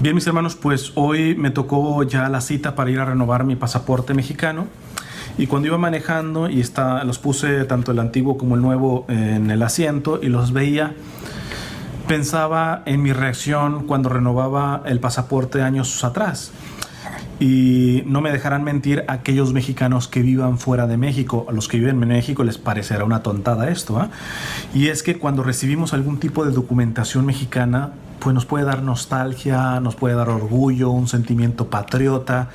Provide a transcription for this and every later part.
Bien, mis hermanos, pues hoy me tocó ya la cita para ir a renovar mi pasaporte mexicano. Y cuando iba manejando y los puse tanto el antiguo como el nuevo en el asiento y los veía, pensaba en mi reacción cuando renovaba el pasaporte años atrás. Y no me dejarán mentir aquellos mexicanos que vivan fuera de México. A los que viven en México les parecerá una tontada esto, ¿eh? Y es que cuando recibimos algún tipo de documentación mexicana, pues nos puede dar nostalgia, nos puede dar orgullo, un sentimiento patriota,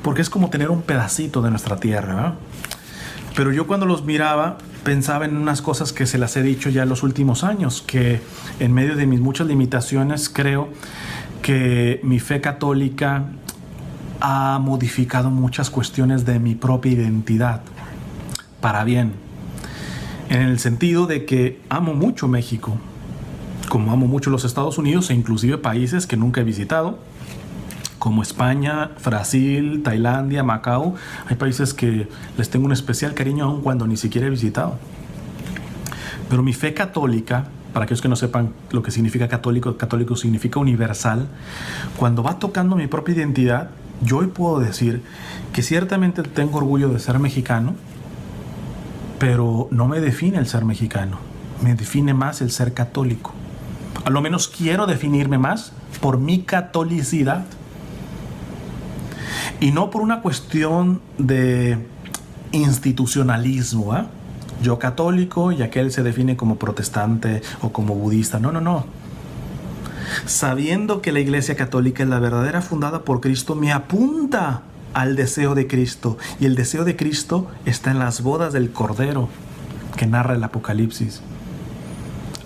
porque es como tener un pedacito de nuestra tierra, ¿eh? Pero yo cuando los miraba pensaba en unas cosas que se las he dicho ya en los últimos años, que en medio de mis muchas limitaciones creo que mi fe católica ha modificado muchas cuestiones de mi propia identidad para bien, en el sentido de que amo mucho México, como amo mucho los Estados Unidos e inclusive países que nunca he visitado, como España, Brasil, Tailandia, Macao. Hay países que les tengo un especial cariño aun cuando ni siquiera he visitado. Pero mi fe católica, para aquellos que no sepan lo que significa católico, católico significa universal. Cuando va tocando mi propia identidad, yo hoy puedo decir que ciertamente tengo orgullo de ser mexicano, pero no me define el ser mexicano, me define más el ser católico. A lo menos quiero definirme más por mi catolicidad y no por una cuestión de institucionalismo, ¿eh? Yo católico y aquel se define como protestante o como budista. No. Sabiendo que la Iglesia Católica es la verdadera fundada por Cristo, me apunta al deseo de Cristo. Y el deseo de Cristo está en las bodas del Cordero que narra el Apocalipsis.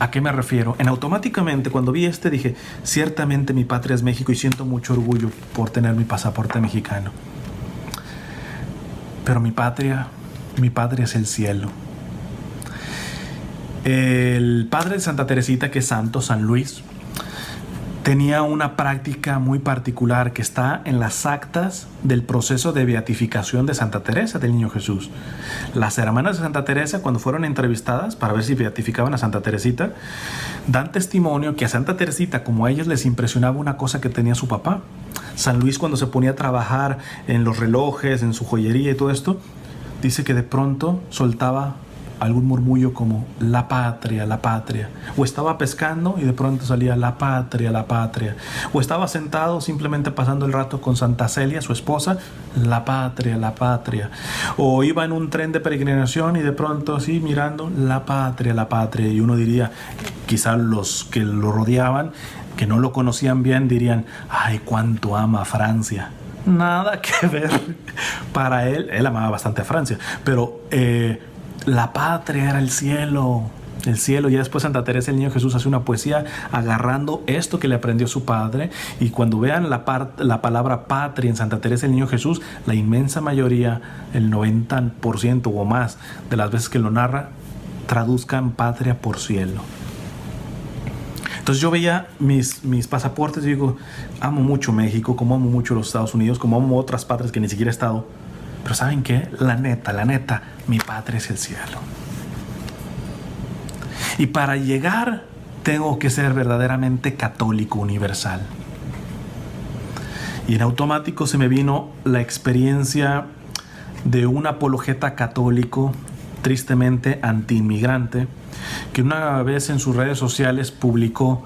¿A qué me refiero? Automáticamente cuando vi dije, ciertamente mi patria es México y siento mucho orgullo por tener mi pasaporte mexicano. Pero mi patria es el cielo. El padre de Santa Teresita, que es santo, San Luis, tenía una práctica muy particular que está en las actas del proceso de beatificación de Santa Teresa del Niño Jesús. Las hermanas de Santa Teresa, cuando fueron entrevistadas para ver si beatificaban a Santa Teresita, dan testimonio que a Santa Teresita, como a ellas les impresionaba una cosa que tenía su papá. San Luis, cuando se ponía a trabajar en los relojes, en su joyería y todo esto, dice que de pronto soltaba algún murmullo como la patria, o estaba pescando y de pronto salía la patria, o estaba sentado simplemente pasando el rato con Santa Celia, su esposa, la patria, o iba en un tren de peregrinación y de pronto así mirando la patria, y uno diría, quizá los que lo rodeaban, que no lo conocían bien, dirían, ay, cuánto ama a Francia. Nada que ver. Para él amaba bastante a Francia, pero la patria era el cielo. Ya después Santa Teresa del Niño Jesús hace una poesía agarrando esto que le aprendió su padre. Y cuando vean la palabra patria en Santa Teresa del Niño Jesús, la inmensa mayoría, el 90% o más de las veces que lo narra, traduzcan patria por cielo. Entonces yo veía mis pasaportes y digo, amo mucho México, como amo mucho los Estados Unidos, como amo otras patrias que ni siquiera he estado. Pero ¿saben qué? La neta, mi patria es el cielo. Y para llegar tengo que ser verdaderamente católico universal. Y en automático se me vino la experiencia de un apologeta católico, tristemente antiinmigrante, que una vez en sus redes sociales publicó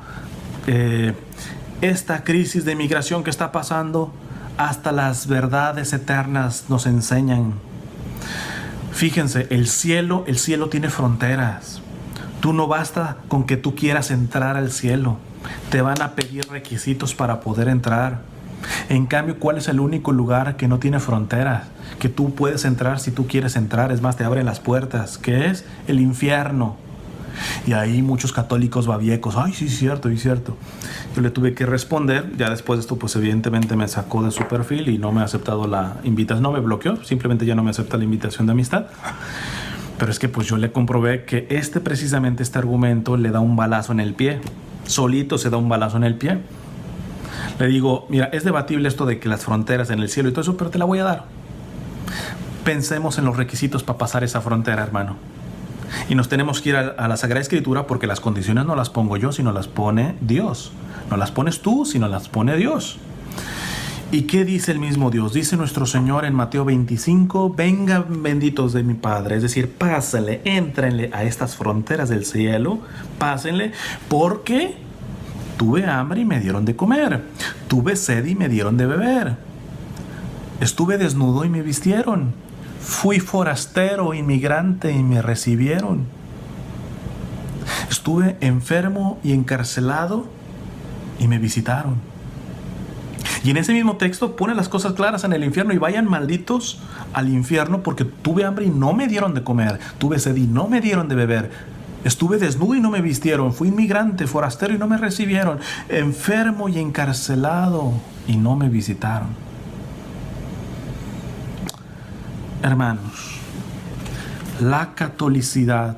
esta crisis de migración que está pasando, hasta las verdades eternas nos enseñan. Fíjense, el cielo tiene fronteras. Tú no basta con que tú quieras entrar al cielo. Te van a pedir requisitos para poder entrar. En cambio, ¿cuál es el único lugar que no tiene fronteras? Que tú puedes entrar si tú quieres entrar. Es más, te abren las puertas. ¿Qué es? El infierno. Y ahí muchos católicos babiecos, ay, sí, cierto. Yo le tuve que responder. Ya después de esto, pues evidentemente me sacó de su perfil y no me ha aceptado la invitación. No me bloqueó, simplemente ya no me acepta la invitación de amistad. Pero es que pues yo le comprobé que precisamente este argumento le da un balazo en el pie. Solito se da un balazo en el pie. Le digo, mira, es debatible esto de que las fronteras en el cielo y todo eso, pero te la voy a dar. Pensemos en los requisitos para pasar esa frontera, hermano. Y nos tenemos que ir a la Sagrada Escritura, porque las condiciones no las pongo yo, sino las pone Dios. No las pones tú, sino las pone Dios. ¿Y qué dice el mismo Dios? Dice nuestro Señor en Mateo 25, vengan benditos de mi Padre. Es decir, pásenle, éntrenle a estas fronteras del cielo, pásenle, porque tuve hambre y me dieron de comer. Tuve sed y me dieron de beber. Estuve desnudo y me vistieron. Fui forastero, inmigrante y me recibieron. Estuve enfermo y encarcelado y me visitaron. Y en ese mismo texto pone las cosas claras en el infierno: y vayan malditos al infierno, porque tuve hambre y no me dieron de comer, tuve sed y no me dieron de beber, estuve desnudo y no me vistieron, fui inmigrante, forastero y no me recibieron, enfermo y encarcelado y no me visitaron. Hermanos, la catolicidad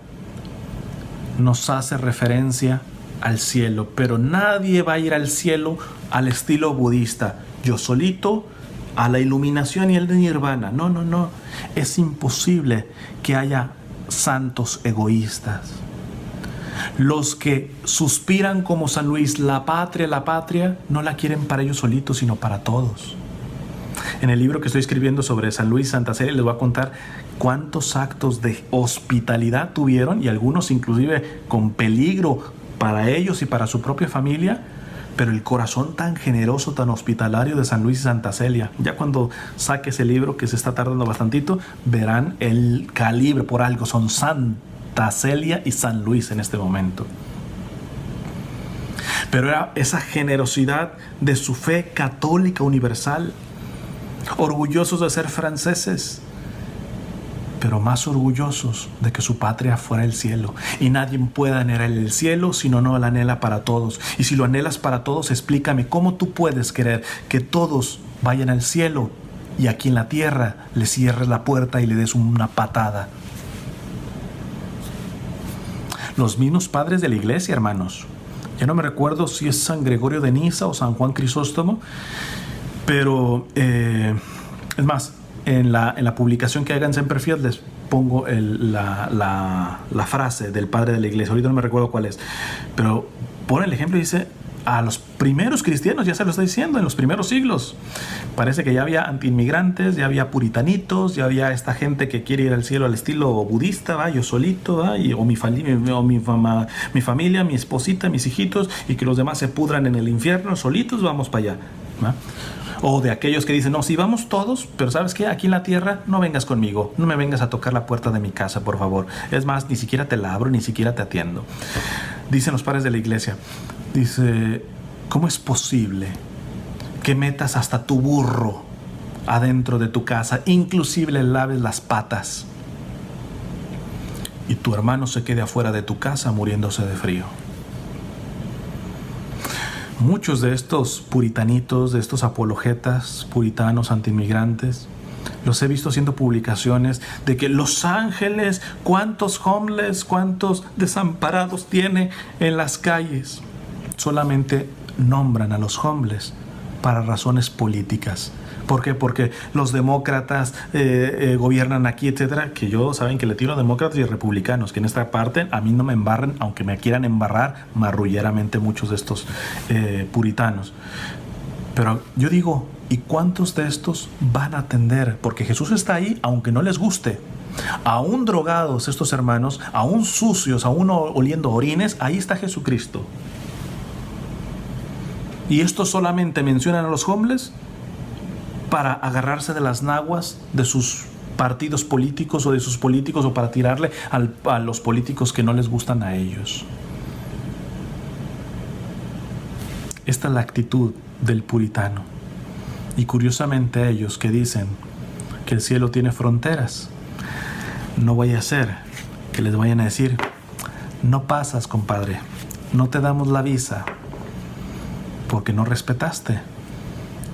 nos hace referencia al cielo, pero nadie va a ir al cielo al estilo budista, yo solito, a la iluminación y el nirvana. No, no, no. Es imposible que haya santos egoístas. Los que suspiran como San Luis, la patria, no la quieren para ellos solitos, sino para todos. En el libro que estoy escribiendo sobre San Luis y Santa Celia les voy a contar cuántos actos de hospitalidad tuvieron, y algunos inclusive con peligro para ellos y para su propia familia, pero el corazón tan generoso, tan hospitalario de San Luis y Santa Celia. Ya cuando saque ese libro, que se está tardando bastantito, verán el calibre. Por algo son Santa Celia y San Luis en este momento. Pero era esa generosidad de su fe católica universal, orgullosos de ser franceses, pero más orgullosos de que su patria fuera el cielo. Y nadie puede anhelar el cielo si no lo anhela para todos. Y si lo anhelas para todos, explícame cómo tú puedes querer que todos vayan al cielo y aquí en la tierra le cierres la puerta y le des una patada. Los mismos padres de la iglesia, hermanos. Ya no me recuerdo si es San Gregorio de Niza o San Juan Crisóstomo, pero es más, en la publicación que hagan Semper Fiat les pongo la frase del padre de la iglesia. Ahorita no me recuerdo cuál es, pero pone el ejemplo y dice: a los primeros cristianos, ya se lo está diciendo, en los primeros siglos, parece que ya había antiinmigrantes, ya había puritanitos, ya había esta gente que quiere ir al cielo al estilo budista, ¿va? Yo solito, ¿va? O mi familia, mi esposita, mis hijitos, y que los demás se pudran en el infierno solitos, vamos para allá, ¿va? O de aquellos que dicen: no, sí, vamos todos, pero ¿sabes qué? Aquí en la tierra no vengas conmigo, no me vengas a tocar la puerta de mi casa, por favor. Es más, ni siquiera te la abro, ni siquiera te atiendo. Dicen los padres de la iglesia, dice: ¿cómo es posible que metas hasta tu burro adentro de tu casa, inclusive le laves las patas, y tu hermano se quede afuera de tu casa muriéndose de frío? Muchos de estos puritanitos, de estos apologetas puritanos antiinmigrantes, los he visto haciendo publicaciones de que Los Ángeles, cuántos homeless, cuántos desamparados tiene en las calles. Solamente nombran a los homeless para razones políticas. ¿Por qué? Porque los demócratas gobiernan aquí, etcétera. Que yo, saben que le tiro a demócratas y republicanos, que en esta parte a mí no me embarren, aunque me quieran embarrar marrulleramente muchos de estos puritanos. Pero yo digo, ¿y cuántos de estos van a atender? Porque Jesús está ahí, aunque no les guste. Aún drogados estos hermanos, aún sucios, aún oliendo orines, ahí está Jesucristo. Y estos solamente mencionan a los homeless para agarrarse de las naguas de sus partidos políticos o de sus políticos, o para tirarle a los políticos que no les gustan a ellos. Esta es la actitud del puritano. Y curiosamente ellos que dicen que el cielo tiene fronteras, no vaya a ser que les vayan a decir: no pasas, compadre, no te damos la visa porque no respetaste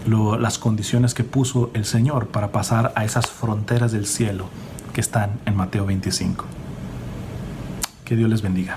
las condiciones que puso el Señor para pasar a esas fronteras del cielo que están en Mateo 25. Que Dios les bendiga.